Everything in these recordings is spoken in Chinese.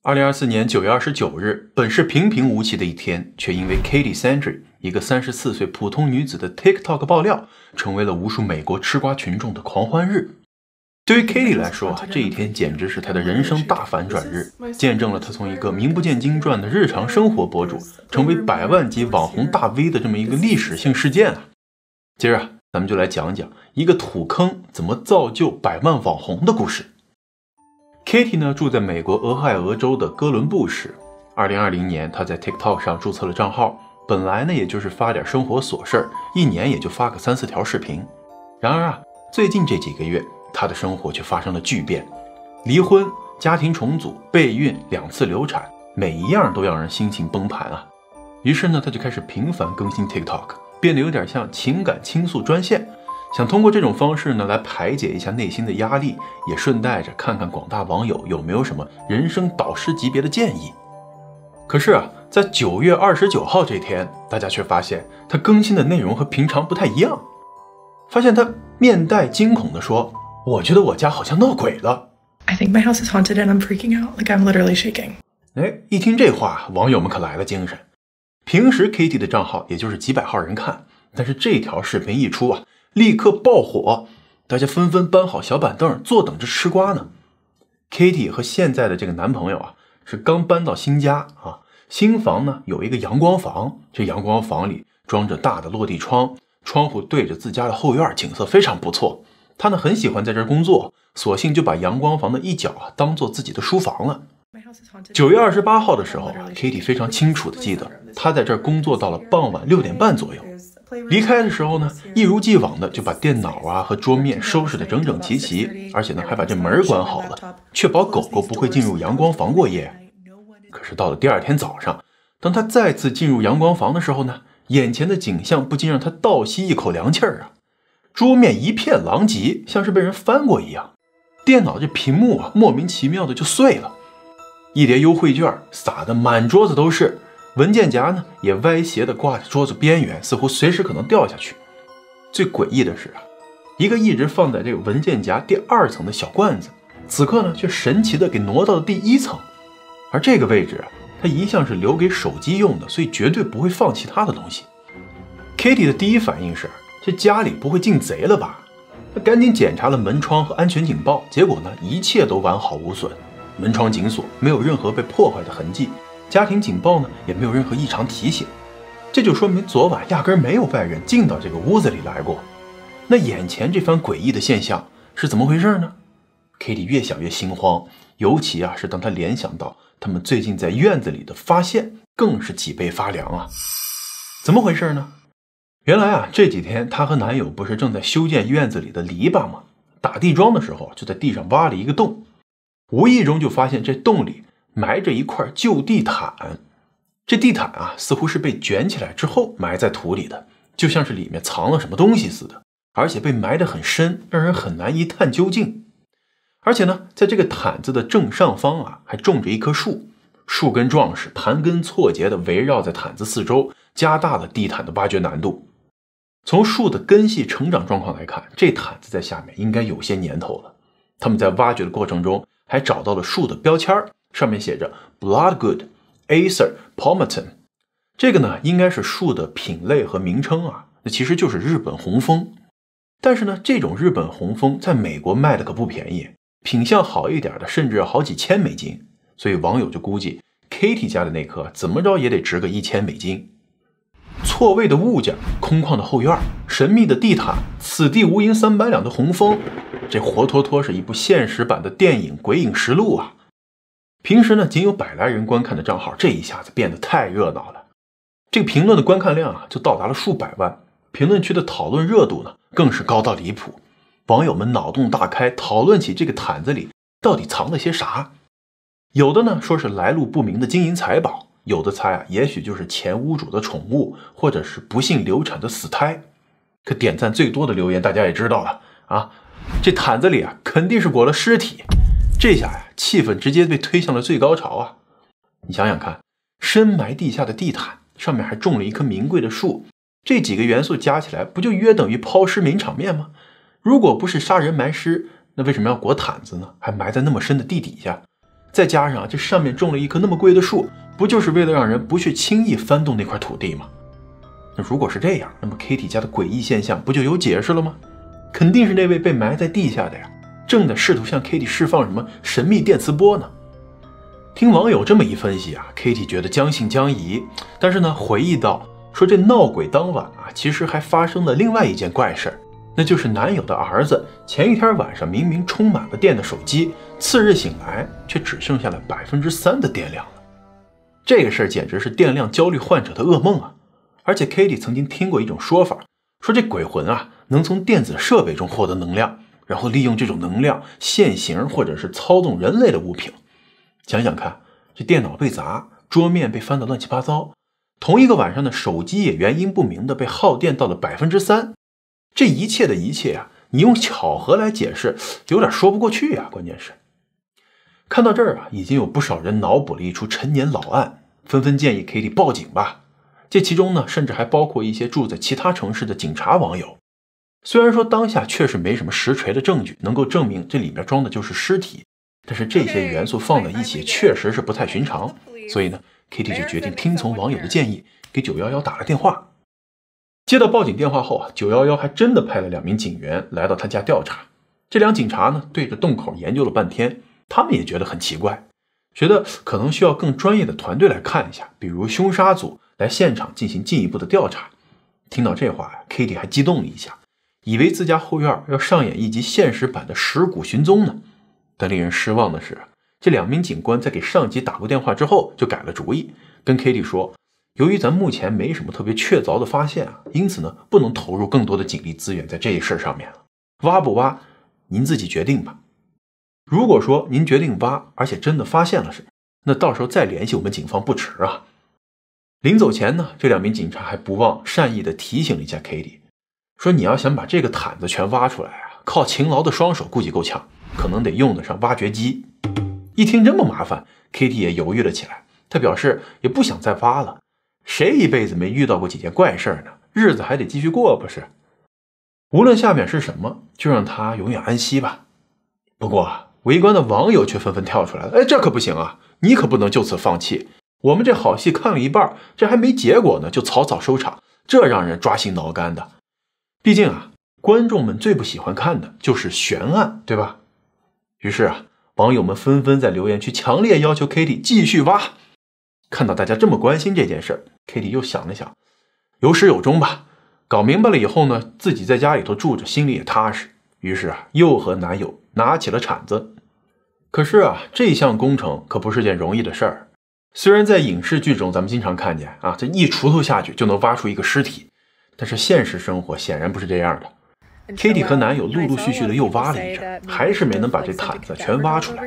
2024年9月29日，本是平平无奇的一天，却因为 Katie Sandry 一个34岁普通女子的 TikTok 爆料，成为了无数美国吃瓜群众的狂欢日。对于 Katie 来说，这一天简直是她的人生大反转日，见证了她从一个名不见经传的日常生活博主，成为百万级网红大 V 的这么一个历史性事件啊！今儿咱们就来讲讲一个土坑怎么造就百万网红的故事。Katie 呢住在美国俄亥俄州的哥伦布市。2020年，她在 TikTok 上注册了账号，本来呢也就是发点生活琐事儿，一年也就发个3-4条视频。然而最近这几个月，她的生活却发生了巨变，离婚、家庭重组、备孕、2次流产，每一样都让人心情崩盘啊。于是呢，她就开始频繁更新 TikTok， 变得有点像情感倾诉专线。想通过这种方式呢来排解一下内心的压力，也顺带着看看广大网友有没有什么人生导师级别的建议。可是在9月29号这天，大家却发现他更新的内容和平常不太一样。发现他面带惊恐地说：“我觉得我家好像闹鬼了。” I think my house is haunted and I'm freaking out, like I'm literally shaking. 一听这话，网友们可来了精神。平时 Katie 的账号也就是几百号人看，但是这条视频一出立刻爆火，大家纷纷搬好小板凳，坐等着吃瓜呢。Katie 和现在的这个男朋友是刚搬到新家新房呢有一个阳光房，这阳光房里装着大的落地窗，窗户对着自家的后院，景色非常不错。他呢很喜欢在这儿工作，索性就把阳光房的一角当做自己的书房了。9月28号的时候，Katie 非常清楚地记得，他在这儿工作到了傍晚6点半左右。离开的时候呢，一如既往的就把电脑和桌面收拾得整整齐齐，而且呢还把这门关好了，确保狗狗不会进入阳光房过夜。可是到了第二天早上，当他再次进入阳光房的时候呢，眼前的景象不禁让他倒吸一口凉气儿桌面一片狼藉，像是被人翻过一样，电脑这屏幕莫名其妙的就碎了，一叠优惠券撒得满桌子都是，文件夹呢也歪斜的挂在桌子边缘，似乎随时可能掉下去。最诡异的是一个一直放在这个文件夹第2层的小罐子，此刻呢却神奇的给挪到了第1层。而这个位置它一向是留给手机用的，所以绝对不会放其他的东西。Katie 的第一反应是，这家里不会进贼了吧？他赶紧检查了门窗和安全警报，结果呢一切都完好无损，门窗紧锁，没有任何被破坏的痕迹，家庭警报呢也没有任何异常提醒，这就说明昨晚压根没有外人进到这个屋子里来过。那眼前这番诡异的现象是怎么回事呢？ Katie 越想越心慌，尤其是当他联想到他们最近在院子里的发现，更是脊背发凉怎么回事呢？原来这几天她和男友不是正在修建院子里的篱笆吗？打地桩的时候就在地上挖了一个洞，无意中就发现这洞里埋着一块旧地毯。这地毯似乎是被卷起来之后埋在土里的，就像是里面藏了什么东西似的，而且被埋得很深，让人很难一探究竟。而且呢，在这个毯子的正上方还种着一棵树，树根壮实，盘根错节地围绕在毯子四周，加大了地毯的挖掘难度。从树的根系成长状况来看，这毯子在下面应该有些年头了。他们在挖掘的过程中还找到了树的标签，上面写着 Bloodgood Acer Palmerton， 这个呢应该是树的品类和名称那其实就是日本红枫。但是呢，这种日本红枫在美国卖的可不便宜，品相好一点的甚至要好几千美金，所以网友就估计 Katie 家的那棵怎么着也得值个1000美金。错位的物件，空旷的后院，神秘的地毯，此地无银300两的红枫，这活脱脱是一部现实版的电影《鬼影实录》平时呢仅有100来人观看的账号，这一下子变得太热闹了。这个评论的观看量就到达了数百万，评论区的讨论热度呢更是高到离谱。网友们脑洞大开，讨论起这个毯子里到底藏了些啥。有的呢说是来路不明的金银财宝，有的猜也许就是前屋主的宠物，或者是不幸流产的死胎。可点赞最多的留言大家也知道了这毯子里肯定是裹了尸体。这下气氛直接被推向了最高潮你想想看，深埋地下的地毯上面还种了一棵名贵的树，这几个元素加起来不就约等于抛尸名场面吗？如果不是杀人埋尸，那为什么要裹毯子呢？还埋在那么深的地底下？再加上这上面种了一棵那么贵的树，不就是为了让人不去轻易翻动那块土地吗？那如果是这样，那么 Kitty 家的诡异现象不就有解释了吗？肯定是那位被埋在地下的呀，正在试图向 Kitty 释放什么神秘电磁波呢。听网友这么一分析啊 ，Kitty 觉得将信将疑，但是呢，回忆到说这闹鬼当晚啊，其实还发生了另外一件怪事儿，那就是男友的儿子前一天晚上明明充满了电的手机，次日醒来却只剩下了3%的电量了。这个事儿简直是电量焦虑患者的噩梦啊！而且 Kitty 曾经听过一种说法，说这鬼魂啊能从电子设备中获得能量，然后利用这种能量现形或者是操纵人类的物品。想想看，这电脑被砸，桌面被翻得乱七八糟，同一个晚上的手机也原因不明的被耗电到了3%，这一切的一切啊，你用巧合来解释，有点说不过去啊。关键是看到这儿啊，已经有不少人脑补了一出陈年老案，纷纷建议 Kitty 报警吧。这其中呢，甚至还包括一些住在其他城市的警察网友。虽然说当下确实没什么实锤的证据能够证明这里面装的就是尸体，但是这些元素放在一起确实是不太寻常，所以呢 Kitty 就决定听从网友的建议，给911打了电话。接到报警电话后啊，911还真的派了2名警员来到他家调查。这俩警察呢，对着洞口研究了半天，他们也觉得很奇怪，觉得可能需要更专业的团队来看一下，比如凶杀组来现场进行进一步的调查。听到这话呀 ，Kitty 还激动了一下，以为自家后院要上演一集现实版的尸骨寻踪呢。但令人失望的是，这2名警官在给上级打过电话之后就改了主意，跟 Kitty 说，由于咱目前没什么特别确凿的发现啊，因此呢，不能投入更多的警力资源在这一事上面了。挖不挖，您自己决定吧。如果说您决定挖，而且真的发现了什么，那到时候再联系我们警方不迟啊。临走前呢，这2名警察还不忘善意的提醒了一下 Kitty， 说你要想把这个毯子全挖出来啊，靠勤劳的双手估计够呛，可能得用得上挖掘机。一听这么麻烦 ，Kitty 也犹豫了起来，她表示也不想再挖了。谁一辈子没遇到过几件怪事呢？日子还得继续过，不是？无论下面是什么，就让他永远安息吧。不过围观的网友却纷纷跳出来了，哎，这可不行啊，你可不能就此放弃。我们这好戏看了一半，这还没结果呢，就草草收场，这让人抓心挠肝的。毕竟啊，观众们最不喜欢看的就是悬案，对吧？于是啊，网友们纷纷在留言区强烈要求 Kitty 继续挖。看到大家这么关心这件事 ，Kitty 又想了想，有始有终吧。搞明白了以后呢，自己在家里头住着，心里也踏实。于是啊，又和男友拿起了铲子。可是啊，这项工程可不是件容易的事儿。虽然在影视剧中咱们经常看见啊，这一锄头下去就能挖出一个尸体，但是现实生活显然不是这样的。Kitty 和男友陆陆续续的又挖了一阵，还是没能把这毯子全挖出来。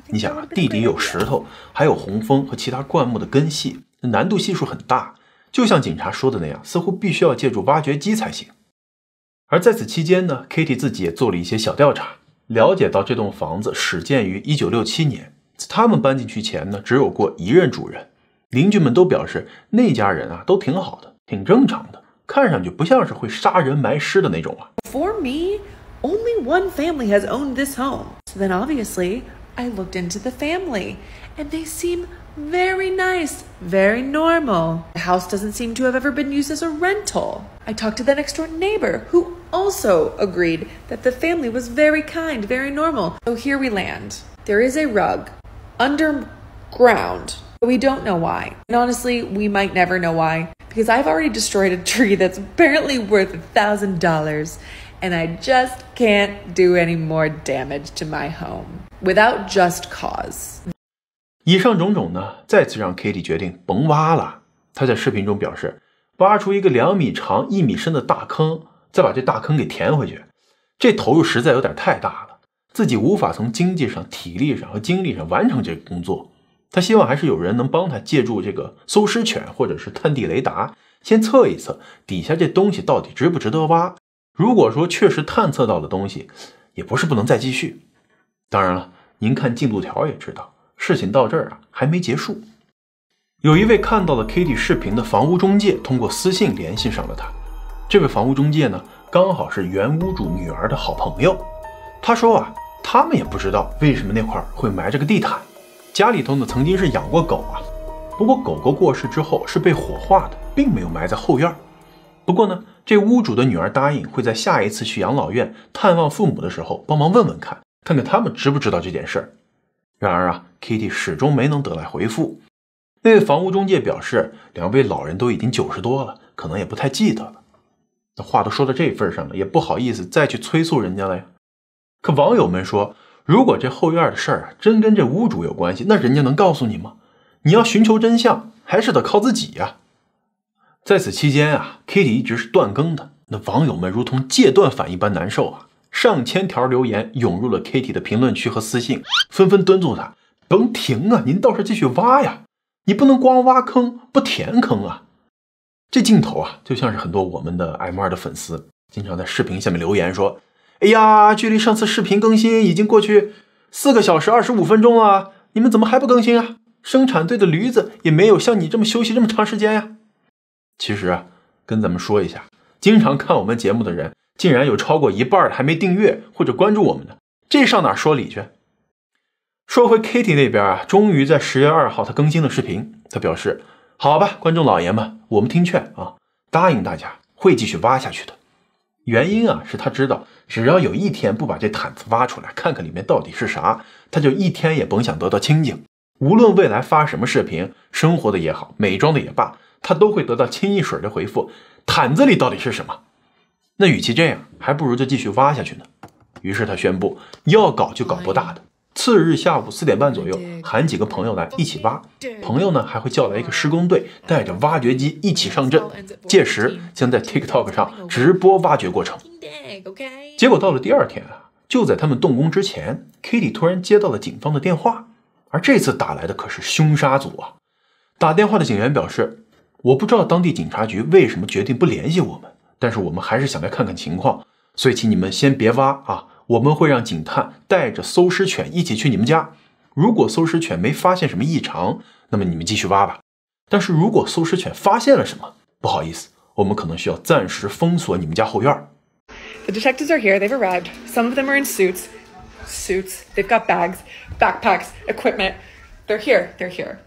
你想啊，地底有石头，还有红枫和其他灌木的根系，难度系数很大。就像警察说的那样，似乎必须要借助挖掘机才行。而在此期间呢 ，Kitty 自己也做了一些小调查，了解到这栋房子始建于1967年，他们搬进去前呢，只有过1任主人。邻居们都表示那家人啊都挺好的，挺正常的，看上去不像是会杀人埋尸的那种啊。For me, only one family has owned this home. So then obviously, I looked into the family, and they seem very nice, very normal. The house doesn't seem to have ever been used as a rental. I talked to the next door neighbor, who also agreed that the family was very kind, very normal. So here we land. There is a rug underground. We don't know why. And honestly, we might never know why, because I've already destroyed a tree that's apparently worth $1,000, and I just can't do any more damage to my home without just cause. 以上种种呢，再次让 Kitty 决定甭挖了。她在视频中表示，挖出一个2米长、1米深的大坑，再把这大坑给填回去，这投入实在有点太大了，自己无法从经济上、体力上和精力上完成这个工作。他希望还是有人能帮他借助这个搜尸犬或者是探地雷达，先测一测底下这东西到底值不值得挖。如果说确实探测到的东西，也不是不能再继续。当然了，您看进度条也知道，事情到这儿啊还没结束。有一位看到了 Kitty 视频的房屋中介通过私信联系上了他。这位房屋中介呢，刚好是原屋主女儿的好朋友。他说啊，他们也不知道为什么那块会埋着个地毯。家里头呢曾经是养过狗啊，不过狗狗过世之后是被火化的，并没有埋在后院。不过呢，这屋主的女儿答应会在下一次去养老院探望父母的时候帮忙问问看，看看他们知不知道这件事儿。然而啊 ，Kitty 始终没能得来回复。那位房屋中介表示，2位老人都已经90多了，可能也不太记得了。那话都说到这份上了，也不好意思再去催促人家了呀。可网友们说，如果这后院的事儿真跟这屋主有关系，那人家能告诉你吗？你要寻求真相，还是得靠自己呀。在此期间啊 ，Kitty 一直是断更的，那网友们如同戒断犯一般难受啊，上千条留言涌入了 Kitty 的评论区和私信，纷纷敦促他甭停啊，您倒是继续挖呀。你不能光挖坑不填坑啊！这镜头啊，就像是很多我们的 M2 的粉丝经常在视频下面留言说：“哎呀，距离上次视频更新已经过去4个小时25分钟了，你们怎么还不更新啊？生产队的驴子也没有像你这么休息这么长时间呀！”其实啊，跟咱们说一下，经常看我们节目的人，竟然有超过一半还没订阅或者关注我们的，这上哪说理去？说回 Kitty 那边啊，终于在10月2号他更新了视频。他表示：“好吧，观众老爷们，我们听劝啊，答应大家会继续挖下去的。”原因啊，是他知道，只要有一天不把这毯子挖出来，看看里面到底是啥，他就一天也甭想得到清静。无论未来发什么视频，生活的也好，美妆的也罢，他都会得到清一水的回复：毯子里到底是什么？那与其这样，还不如就继续挖下去呢。于是他宣布，要搞就搞不大的。次日下午4点半左右，喊几个朋友来一起挖。朋友呢还会叫来一个施工队，带着挖掘机一起上阵。届时将在 TikTok 上直播挖掘过程。结果到了第2天啊，就在他们动工之前 ，Kitty 突然接到了警方的电话，而这次打来的可是凶杀组啊！打电话的警员表示：“我不知道当地警察局为什么决定不联系我们，但是我们还是想来看看情况，所以请你们先别挖啊。”我们会让警探带着搜尸犬一起去你们家，如果搜尸犬没发现什么异常，那么你们继续挖吧。但是如果搜尸犬发现了什么，不好意思，我们可能需要暂时封锁你们家后院。The detectives are here. They've arrived. Some of them are in suits. Suits. They've got bags, backpacks, equipment. They're here. They're here.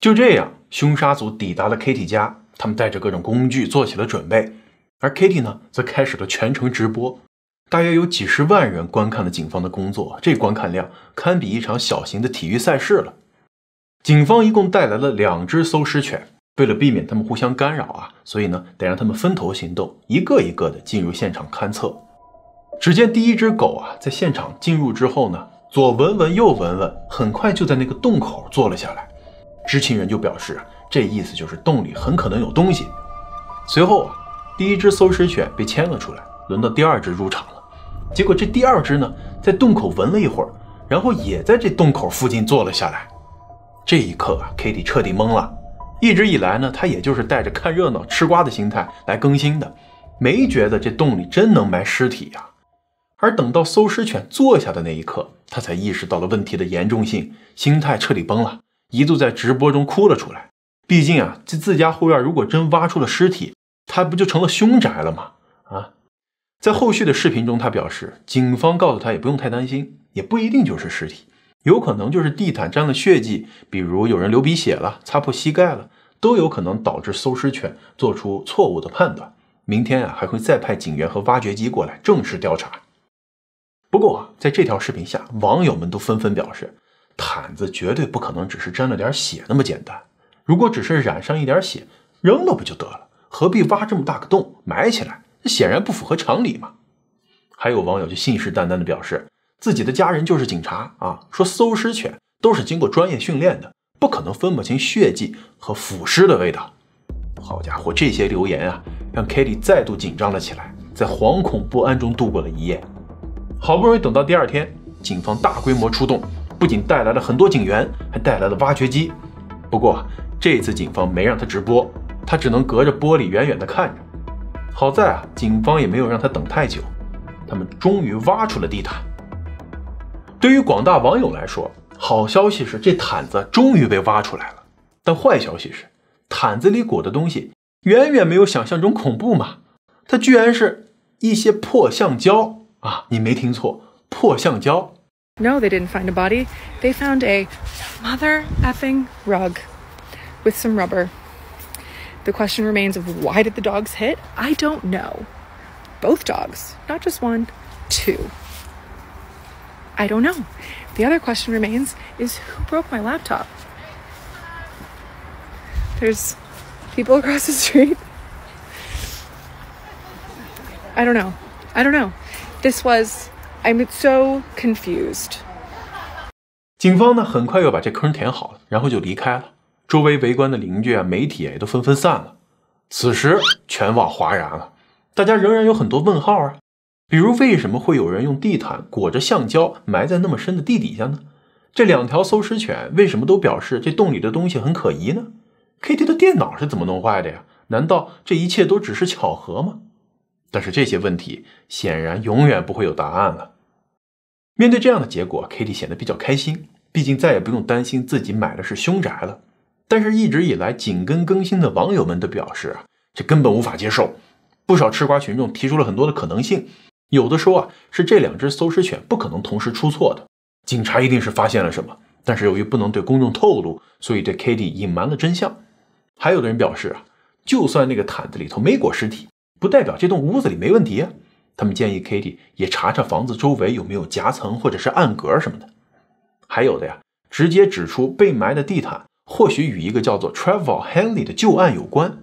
就这样，凶杀组抵达了 Kitty 家，他们带着各种工具做起了准备。而 Kitty 呢，则开始了全程直播，大约有几十万人观看了警方的工作，这观看量堪比一场小型的体育赛事了。警方一共带来了2只搜尸犬，为了避免他们互相干扰啊，所以呢，得让他们分头行动，一个一个的进入现场勘测。只见第1只狗啊，在现场进入之后呢，左闻闻右闻闻，很快就在那个洞口坐了下来。知情人就表示，这意思就是洞里很可能有东西。随后啊，第1只搜尸犬被牵了出来，轮到第2只入场了。结果这第2只呢，在洞口闻了一会儿，然后也在这洞口附近坐了下来。这一刻啊 ，Kitty 彻底懵了。一直以来呢，他也就是带着看热闹、吃瓜的心态来更新的，没觉得这洞里真能埋尸体呀。而等到搜尸犬坐下的那一刻，他才意识到了问题的严重性，心态彻底崩了，一度在直播中哭了出来。毕竟啊，这自家后院如果真挖出了尸体，他不就成了凶宅了吗？啊，在后续的视频中，他表示，警方告诉他也不用太担心，也不一定就是尸体，有可能就是地毯沾了血迹，比如有人流鼻血了，擦破膝盖了，都有可能导致搜尸犬做出错误的判断。明天啊，还会再派警员和挖掘机过来正式调查。不过啊，在这条视频下，网友们都纷纷表示，毯子绝对不可能只是沾了点血那么简单，如果只是染上一点血，扔了不就得了？何必挖这么大个洞埋起来？这显然不符合常理嘛。还有网友就信誓旦旦地表示，自己的家人就是警察啊，说搜尸犬都是经过专业训练的，不可能分不清血迹和腐尸的味道。好家伙，这些留言啊，让 Kitty 再度紧张了起来，在惶恐不安中度过了一夜。好不容易等到第2天，警方大规模出动，不仅带来了很多警员，还带来了挖掘机。不过这次警方没让他直播，他只能隔着玻璃远远地看着。好在啊，警方也没有让他等太久，他们终于挖出了地毯。对于广大网友来说，好消息是这毯子终于被挖出来了，但坏消息是，毯子里裹的东西远远没有想象中恐怖嘛，它居然是一些破橡胶啊！你没听错，破橡胶。No, they didn't find a body. They found a mother effing rug with some rubber. The question remains of why did the dogs hit? I don't know. Both dogs, not just one, two. I don't know. The other question remains is who broke my laptop? There's people across the street. I don't know. I'm so confused. 警方呢，很快又把这坑填好了，然后就离开了。周围围观的邻居啊、媒体也都纷纷散了。此时全网哗然了，大家仍然有很多问号啊。比如为什么会有人用地毯裹着橡胶埋在那么深的地底下呢？这2条搜尸犬为什么都表示这洞里的东西很可疑呢？ Kitty 的电脑是怎么弄坏的呀？难道这一切都只是巧合吗？但是这些问题显然永远不会有答案了。面对这样的结果 ，Kitty 显得比较开心，毕竟再也不用担心自己买的是凶宅了。但是一直以来紧跟更新的网友们都表示啊，这根本无法接受。不少吃瓜群众提出了很多的可能性，有的说啊，是这2只搜尸犬不可能同时出错的，警察一定是发现了什么，但是由于不能对公众透露，所以对 Kitty 隐瞒了真相。还有的人表示啊，就算那个毯子里头没裹尸体，不代表这栋屋子里没问题啊。他们建议 Kitty 也查查房子周围有没有夹层或者是暗格什么的。还有的呀，直接指出被埋的地毯或许与一个叫做 Trevor Henley 的旧案有关。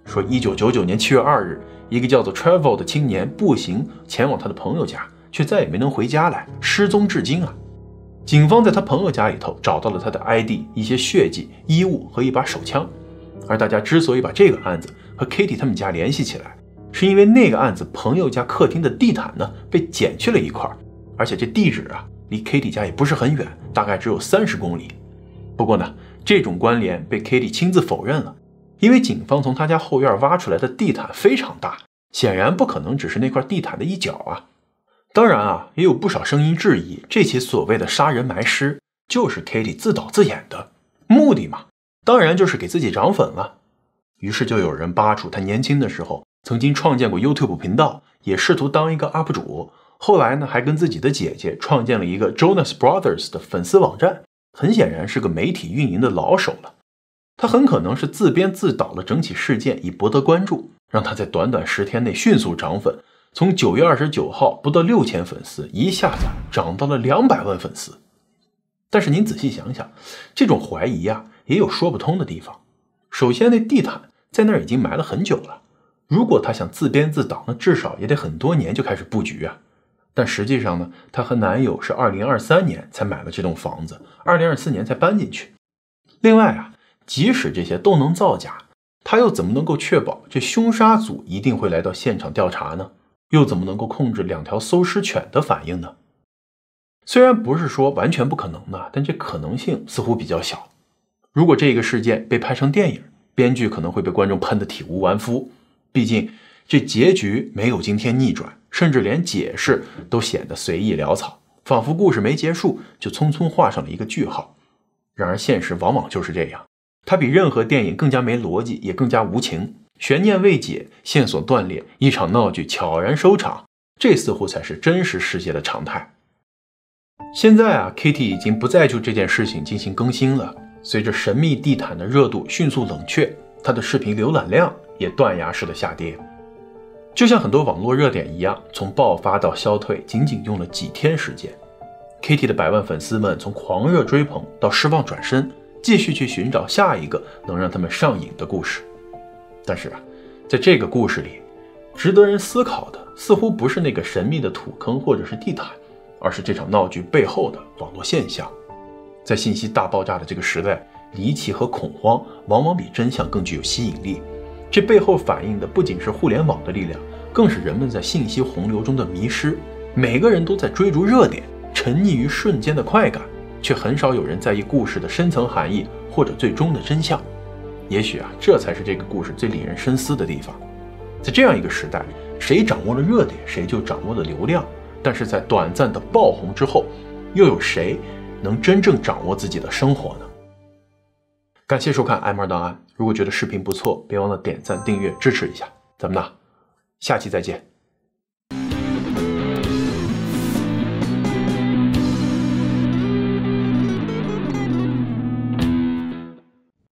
说1999年7月2日，一个叫做 Trevor 的青年步行前往他的朋友家，却再也没能回家来，失踪至今啊。警方在他朋友家里头找到了他的 ID、一些血迹、衣物和一把手枪。而大家之所以把这个案子和 Kitty 他们家联系起来，是因为那个案子朋友家客厅的地毯呢被剪去了一块，而且这地址啊离 Kitty 家也不是很远，大概只有30公里。不过呢，这种关联被 Kitty 亲自否认了，因为警方从他家后院挖出来的地毯非常大，显然不可能只是那块地毯的一角啊。当然啊，也有不少声音质疑这起所谓的杀人埋尸就是 Kitty 自导自演的，目的嘛，当然就是给自己涨粉了。于是就有人扒出他年轻的时候曾经创建过 YouTube 频道，也试图当一个 UP 主，后来呢还跟自己的姐姐创建了一个 Jonas Brothers 的粉丝网站，很显然是个媒体运营的老手了。他很可能是自编自导了整起事件以博得关注，让他在短短10天内迅速涨粉，从9月29号不到6000粉丝一下子涨到了200万粉丝。但是您仔细想想，这种怀疑啊也有说不通的地方。首先那地毯在那儿已经埋了很久了，如果他想自编自导，那至少也得很多年就开始布局啊。但实际上呢，她和男友是2023年才买了这栋房子，2024年才搬进去。另外啊，即使这些都能造假，他又怎么能够确保这凶杀组一定会来到现场调查呢？又怎么能够控制2条搜尸犬的反应呢？虽然不是说完全不可能的，但这可能性似乎比较小。如果这个事件被拍成电影，编剧可能会被观众喷得体无完肤，毕竟这结局没有惊天逆转，甚至连解释都显得随意潦草，仿佛故事没结束就匆匆画上了一个句号。然而现实往往就是这样，它比任何电影更加没逻辑，也更加无情，悬念未解，线索断裂，一场闹剧悄然收场，这似乎才是真实世界的常态。现在啊 Kitty 已经不再就这件事情进行更新了，随着神秘地毯的热度迅速冷却，她的视频浏览量也断崖式的下跌。就像很多网络热点一样，从爆发到消退仅仅用了几天时间。 Kitty 的100万粉丝们从狂热追捧到失望转身，继续去寻找下一个能让他们上瘾的故事。但是啊，在这个故事里，值得人思考的似乎不是那个神秘的土坑或者是地毯，而是这场闹剧背后的网络现象。在信息大爆炸的这个时代，离奇和恐慌往往比真相更具有吸引力。这背后反映的不仅是互联网的力量，更是人们在信息洪流中的迷失。每个人都在追逐热点，沉溺于瞬间的快感，却很少有人在意故事的深层含义或者最终的真相。也许啊，这才是这个故事最令人深思的地方。在这样一个时代，谁掌握了热点，谁就掌握了流量。但是在短暂的爆红之后，又有谁能真正掌握自己的生活呢？感谢收看艾默档案。如果觉得视频不错，别忘了点赞、订阅支持一下。咱们呢，下期再见。